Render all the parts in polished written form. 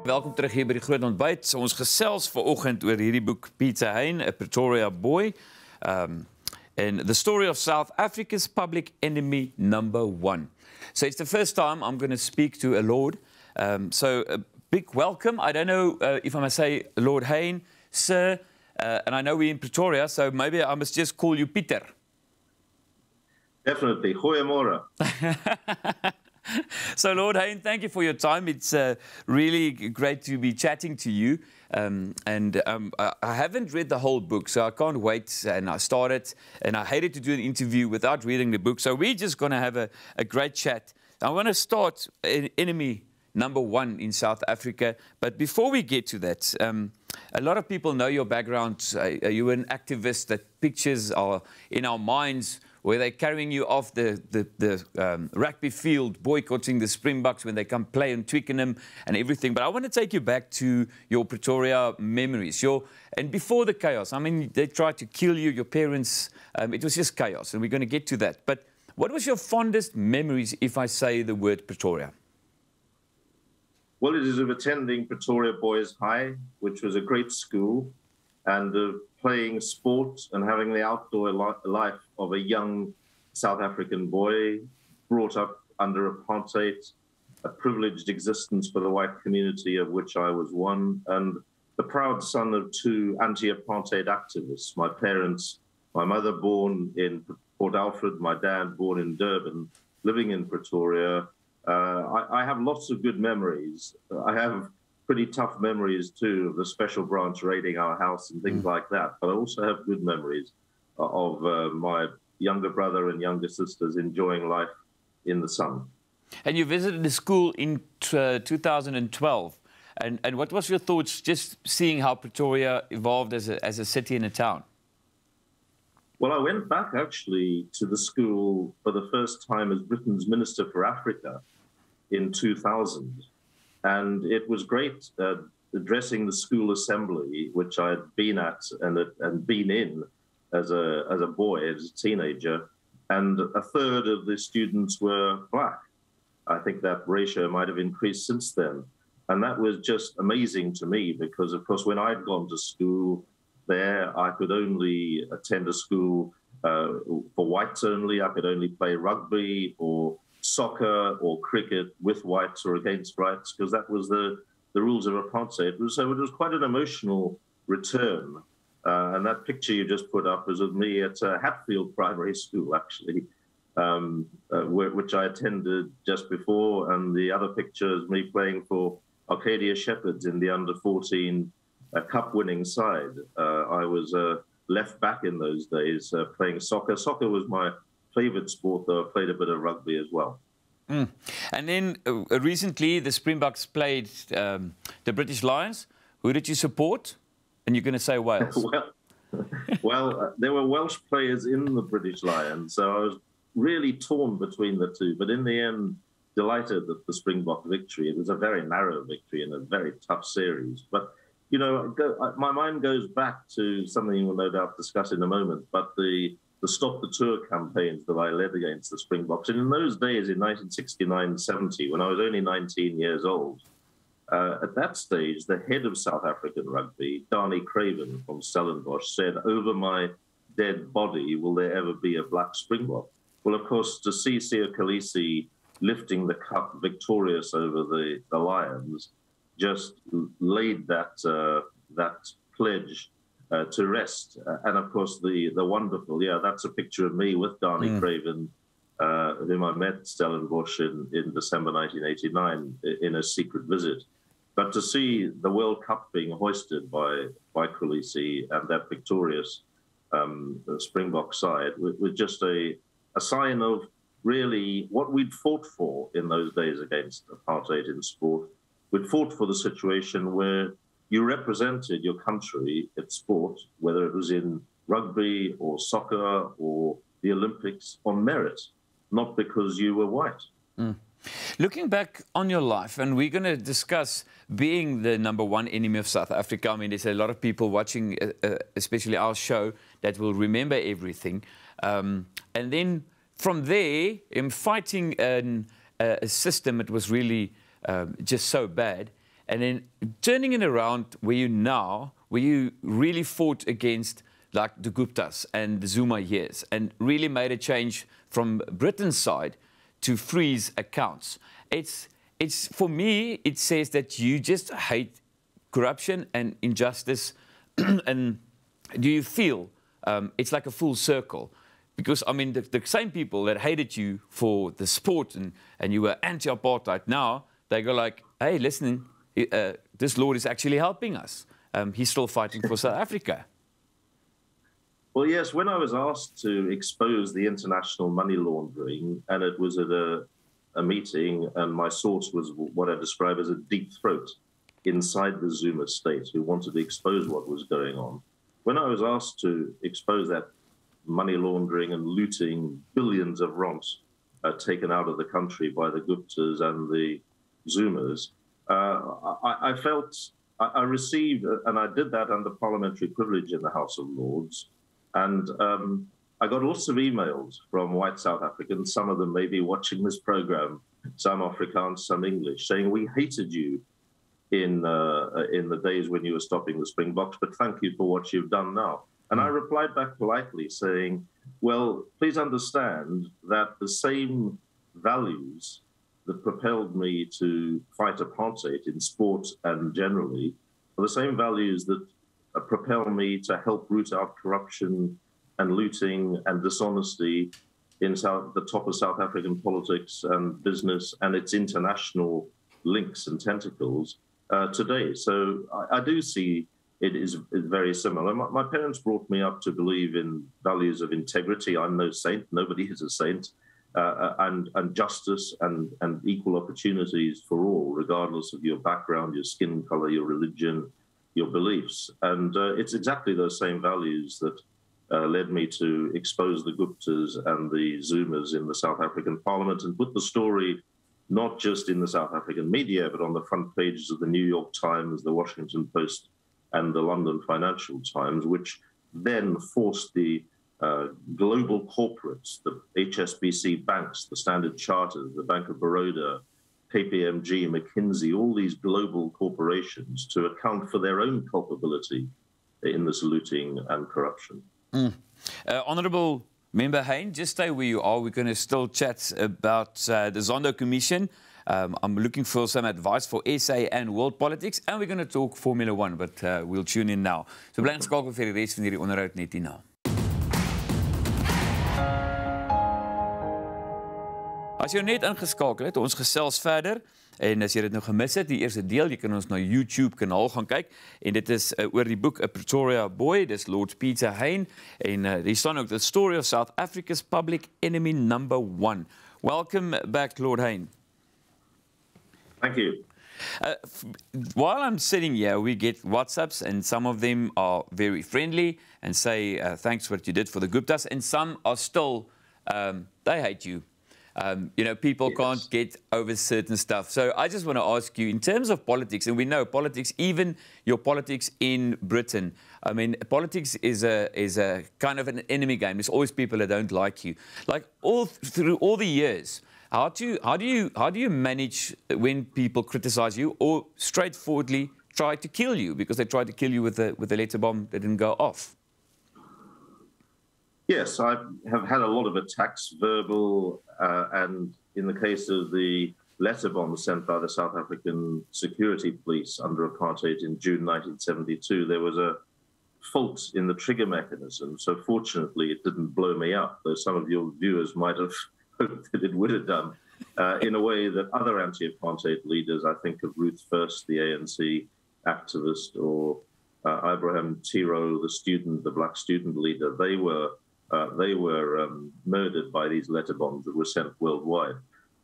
Welkom terug hier by die Groot Ontbyt. So ons gesels vanoggend oor hierdie boek Peter Hain, A Pretoria Boy. And the story of South Africa's public enemy #1. So it's the first time I'm going to speak to a Lord. So a big welcome. I don't know if I must say Lord Hain, sir, and I know we're in Pretoria, so maybe I must just call you Peter. Definitely. Goeiemorgen. So, Lord Hain, thank you for your time. It's really great to be chatting to you. I haven't read the whole book, so I can't wait. And I started, and I hated to do an interview without reading the book. So we're just going to have a great chat. I want to start enemy #1 in South Africa. But before we get to that, a lot of people know your background. You're an activist. That pictures are in our minds, where they're carrying you off the rugby field, boycotting the Springboks when they come play in Twickenham and everything. But I want to take you back to your Pretoria memories. And before the chaos, I mean, they tried to kill you, your parents. It was just chaos, and we're going to get to that. But what was your fondest memories, if I say the word Pretoria? Well, it is of attending Pretoria Boys High, which was a great school, and of playing sport and having the outdoor life of a young South African boy brought up under apartheid, a privileged existence for the white community of which I was one, and the proud son of two anti-apartheid activists. My parents, my mother born in Port Alfred, my dad born in Durban, living in Pretoria. I have lots of good memories. I have pretty tough memories too of the special branch raiding our house and things like that. But I also have good memories of my younger brother and younger sisters enjoying life in the sun. And you visited the school in 2012. And what was your thoughts just seeing how Pretoria evolved as a city and a town? Well, I went back actually to the school for the first time as Britain's Minister for Africa in 2000. And it was great addressing the school assembly, which I had been at and been in as a boy, as a teenager. And a third of the students were black. I think that ratio might have increased since then. And that was just amazing to me because, of course, when I'd gone to school there, I could only attend a school for whites only. I could only play rugby or soccer or cricket with whites or against whites, because that was the rules of apartheid. So it was quite an emotional return. And that picture you just put up was of me at Hatfield Primary School, actually, which I attended just before. And the other picture is me playing for Arcadia Shepherds in the under-14 cup-winning side. I was left back in those days playing soccer. Soccer was my favorite sport, though I played a bit of rugby as well. And then recently the Springboks played the British Lions. Who did you support? And you're going to say Wales. well, there were Welsh players in the British Lions, so I was really torn between the two. But in the end, delighted at the Springbok victory. It was a very narrow victory in a very tough series. But, you know, my mind goes back to something we'll no doubt discuss in a moment, but the Stop the Tour campaigns that I led against the Springboks. And in those days, in 1969-70, when I was only 19 years old, at that stage, the head of South African rugby, Dani Craven from Stellenbosch, said, "Over my dead body, will there ever be a black Springbok?" Well, of course, to see Siya Kolisi lifting the cup victorious over the Lions just laid that pledge to rest. And of course, the wonderful, that's a picture of me with Dani Craven, whom I met Stellenbosch in December 1989 in a secret visit. But to see the World Cup being hoisted by Kolisi and that victorious Springbok side was just a sign of really what we'd fought for in those days against apartheid in sport. We'd fought for the situation where you represented your country at sport, whether it was in rugby or soccer or the Olympics, on merit, not because you were white. Looking back on your life, and we're going to discuss being the #1 enemy of South Africa. I mean, there's a lot of people watching, especially our show, that will remember everything. And then from there, in fighting a system that was really just so bad. and then turning it around where you really fought against like the Guptas and the Zuma years and really made a change from Britain's side to freeze accounts. It's for me, it says that you just hate corruption and injustice. And do you feel it's like a full circle? Because, I mean, the same people that hated you for the sport and you were anti-apartheid, now they go like, hey, listen, this Lord is actually helping us. He's still fighting for South Africa. Well, yes, when I was asked to expose the international money laundering, and it was at a meeting, and my source was what I describe as a deep throat inside the Zuma state who wanted to expose what was going on. When I was asked to expose that money laundering and looting, billions of rands taken out of the country by the Guptas and the Zumas, I felt I received, and I did that under parliamentary privilege in the House of Lords, and I got lots of emails from white South Africans, some of them may be watching this program, some Afrikaans, some English, saying, we hated you in the days when you were stopping the Springboks, but thank you for what you've done now. And I replied back politely saying, well, please understand that the same values that propelled me to fight apartheid in sport and generally are the same values that propel me to help root out corruption and looting and dishonesty in the top of South African politics and business and its international links and tentacles today. So I do see it is very similar. My parents brought me up to believe in values of integrity. I'm no saint. Nobody is a saint. And justice and equal opportunities for all, regardless of your background, your skin color, your religion, your beliefs. And it's exactly those same values that led me to expose the Guptas and the Zumas in the South African Parliament and put the story not just in the South African media, but on the front pages of the New York Times, the Washington Post, and the London Financial Times, which then forced the global corporates, the HSBC banks, the Standard Chartered, the Bank of Baroda, KPMG, McKinsey, all these global corporations to account for their own culpability in this looting and corruption. Honourable Member Hain, just stay where you are. We're going to still chat about the Zondo Commission. I'm looking for some advice for SA and world politics, and we're going to talk Formula 1, but we'll tune in now. So bly ingeskakel vir die res van hierdie onderhoud net hierna. As jy net ingeskakel het, ons gesels verder, en as jy dit nou gemis het, die eerste deel, jy kan ons na YouTube kanaal gaan kyk, en dit is oor die boek A Pretoria Boy, dis Lord Peter Hain, en hier staan ook The Story of South Africa's Public Enemy #1. Welcome back, Lord Hain. Thank you. While I'm sitting here, we get WhatsApps, and some of them are very friendly and say, thanks for what you did for the Guptas, and some are still, they hate you. You know, people can't get over certain stuff. So I just want to ask you, in terms of politics, and we know politics, even your politics in Britain, I mean, politics is a kind of an enemy game. There's always people that don't like you. Like through all the years, how do you manage when people criticize you or straightforwardly try to kill you because they tried to kill you with a letter bomb that didn't go off? Yes, I have had a lot of attacks, verbal, and in the case of the letter bomb sent by the South African security police under apartheid in June 1972, there was a fault in the trigger mechanism. So fortunately, it didn't blow me up, though some of your viewers might have hoped that it would have done, in a way that other anti-apartheid leaders, I think of Ruth First, the ANC activist, or Abraham Tiro, the black student leader, they were murdered by these letter bombs that were sent worldwide.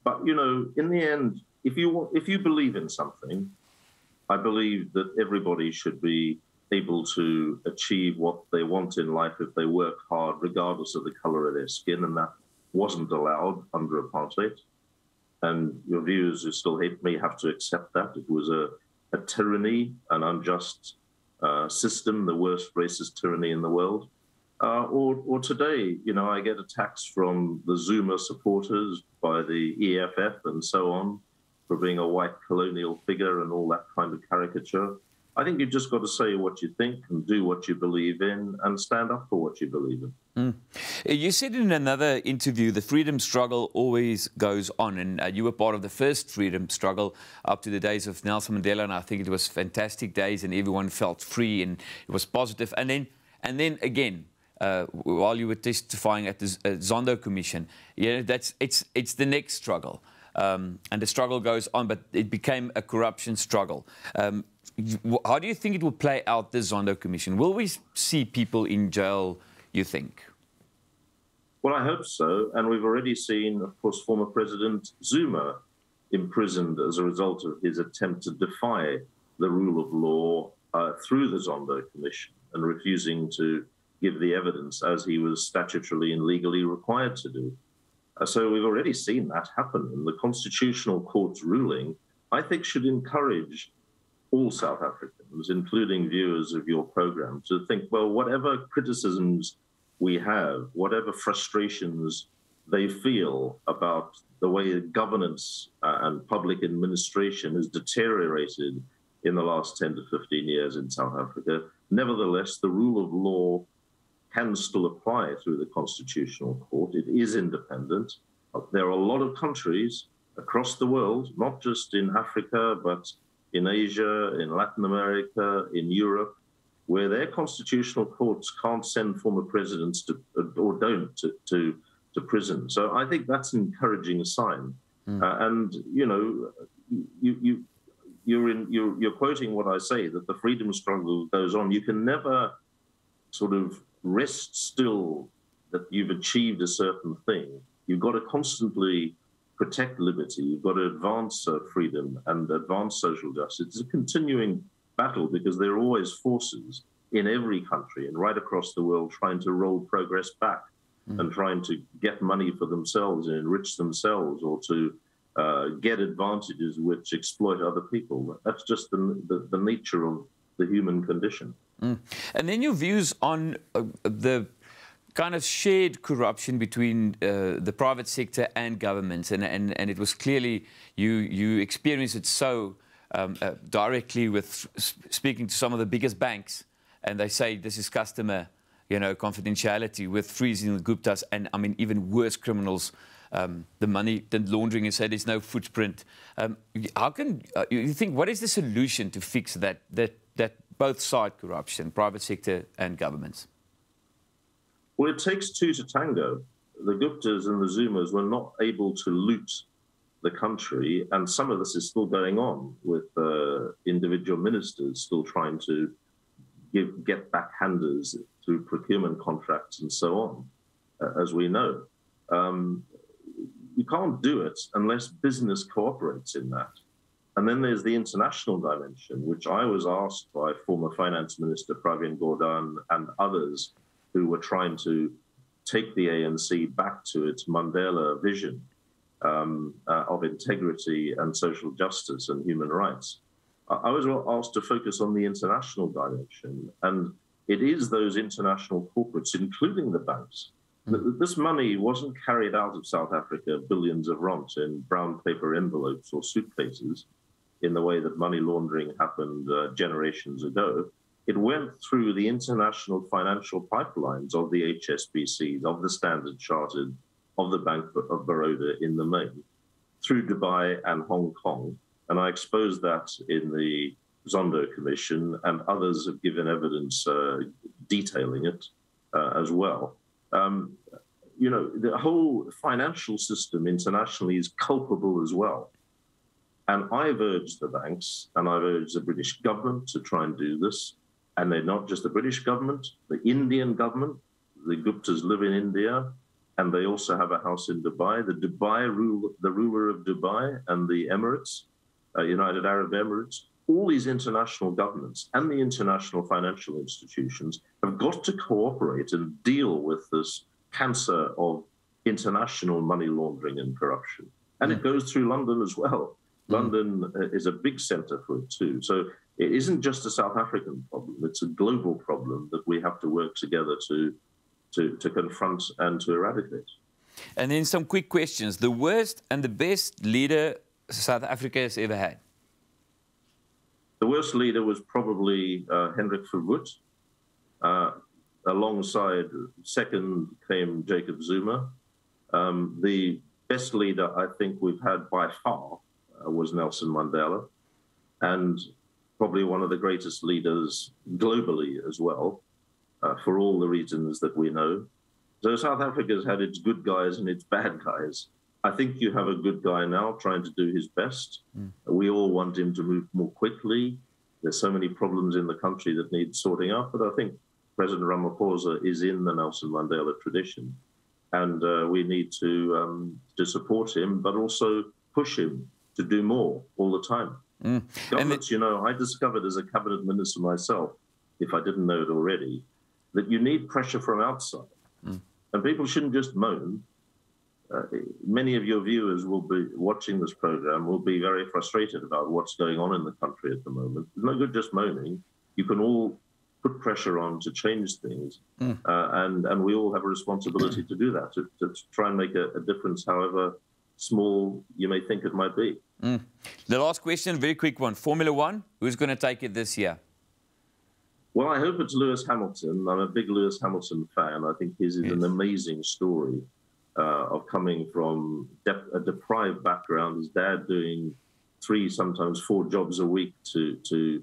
But, you know, in the end, if you believe in something, I believe that everybody should be able to achieve what they want in life if they work hard, regardless of the color of their skin, and that wasn't allowed under apartheid. And your viewers who still hate me have to accept that. It was a tyranny, an unjust system, the worst racist tyranny in the world. Or today, you know, I get attacks from the Zuma supporters by the EFF and so on, for being a white colonial figure and all that kind of caricature. I think you've just got to say what you think and do what you believe in and stand up for what you believe in. You said in another interview, the freedom struggle always goes on, and you were part of the first freedom struggle up to the days of Nelson Mandela, and I think it was fantastic days, and everyone felt free, and it was positive. And then again, while you were testifying at the Zondo Commission, it's the next struggle, and the struggle goes on, but it became a corruption struggle. How do you think it will play out, the Zondo Commission? Will we see people in jail, you think? Well, I hope so. And we've already seen, of course, former President Zuma imprisoned as a result of his attempt to defy the rule of law through the Zondo Commission and refusing to give the evidence as he was statutorily and legally required to do. So we've already seen that happen. And the Constitutional Court's ruling, I think, should encourage all South Africans, including viewers of your program, to think, well, whatever criticisms we have, whatever frustrations they feel about the way governance and public administration has deteriorated in the last 10 to 15 years in South Africa, nevertheless, the rule of law can still apply through the Constitutional Court. It is independent. There are a lot of countries across the world, not just in Africa, but in Asia, in Latin America, in Europe, where their constitutional courts can't send former presidents to prison. So I think that's an encouraging sign. And you know, you're quoting what I say, that the freedom struggle goes on. You can never sort of rest still that you've achieved a certain thing. You've got to constantly protect liberty. You've got to advance freedom and advance social justice. It's a continuing battle because there are always forces in every country and right across the world trying to roll progress back and trying to get money for themselves and enrich themselves, or to get advantages which exploit other people. That's just the nature of the human condition. And then your views on the kind of shared corruption between the private sector and governments, and it was clearly you experienced it so directly with speaking to some of the biggest banks, and they say this is customer, confidentiality, with freezing the Guptas, and I mean even worse criminals, the money, the laundering, and say there's no footprint. How can you think? What is the solution to fix that both side corruption, private sector and governments? Well, it takes two to tango. The Guptas and the Zumas were not able to loot the country, and some of this is still going on with individual ministers still trying to get backhanders through procurement contracts and so on, as we know. You can't do it unless business cooperates in that. And then there's the international dimension, which I was asked by former Finance Minister Pravin Gordhan and others who were trying to take the ANC back to its Mandela vision of integrity and social justice and human rights. I was asked to focus on the international dimension, and it is those international corporates, including the banks. This money wasn't carried out of South Africa, billions of rands in brown paper envelopes or suitcases, in the way that money laundering happened generations ago. It went through the international financial pipelines of the HSBCs, of the Standard Chartered, of the Bank of Baroda in the main, through Dubai and Hong Kong. And I exposed that in the Zondo Commission, and others have given evidence detailing it as well. The whole financial system internationally is culpable as well. And I've urged the banks, and I've urged the British government to try and do this. And they're not just the British government, the Indian government. The Guptas live in India, and they also have a house in Dubai. The ruler of Dubai and the Emirates, United Arab Emirates, all these international governments and the international financial institutions have got to cooperate and deal with this cancer of international money laundering and corruption. And it goes through London as well. London is a big center for it too. So it isn't just a South African problem. It's a global problem that we have to work together to confront and to eradicate. And then some quick questions. The worst and the best leader South Africa has ever had? The worst leader was probably Hendrik Verwoerd. Alongside, second came Jacob Zuma. The best leader I think we've had by far was Nelson Mandela, and probably one of the greatest leaders globally as well, for all the reasons that we know. So South Africa's had its good guys and its bad guys. I think you have a good guy now trying to do his best. We all want him to move more quickly. There's so many problems in the country that need sorting out, but I think President Ramaphosa is in the Nelson Mandela tradition, and we need to support him, but also push him to do more all the time. Governments, you know, I discovered as a cabinet minister myself, if I didn't know it already, that you need pressure from outside. And people shouldn't just moan. Many of your viewers will be watching this program, will be very frustrated about what's going on in the country at the moment. It's no good just moaning. You can all put pressure on to change things. And we all have a responsibility to do that, to try and make a difference, however small you may think it might be. The last question, very quick one. Formula One, who's going to take it this year? Well, I hope it's Lewis Hamilton. I'm a big Lewis Hamilton fan. I think his is an amazing story of coming from a deprived background, his dad doing 3, sometimes 4 jobs a week to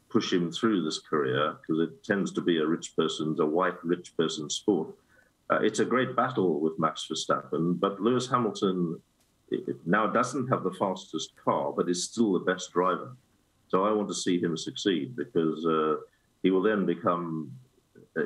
push him through this career, because it tends to be a white rich person's sport. It's a great battle with Max Verstappen, but Lewis Hamilton now doesn't have the fastest car, but is still the best driver. So I want to see him succeed, because he will then become,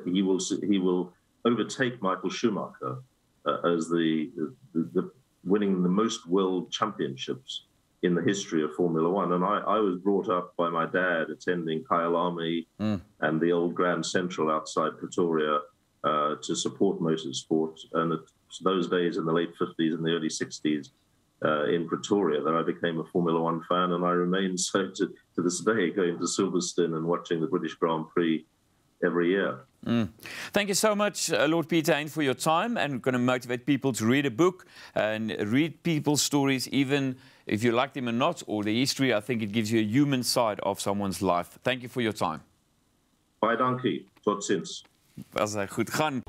he will overtake Michael Schumacher as the winning the most world championships in the history of Formula One. And I was brought up by my dad attending Kyalami and the old Grand Central outside Pretoria to support motorsport. And it's those days in the late 50s and the early 60s in Pretoria that I became a Formula One fan, and I remain so to this day, going to Silverstone and watching the British Grand Prix every year. Thank you so much, Lord Peter Hain, for your time, and going to motivate people to read a book and read people's stories, even if you like them or not, or the history. I think it gives you a human side of someone's life. Thank you for your time. Baie dankie. Tot ziens. As hy goed gaan.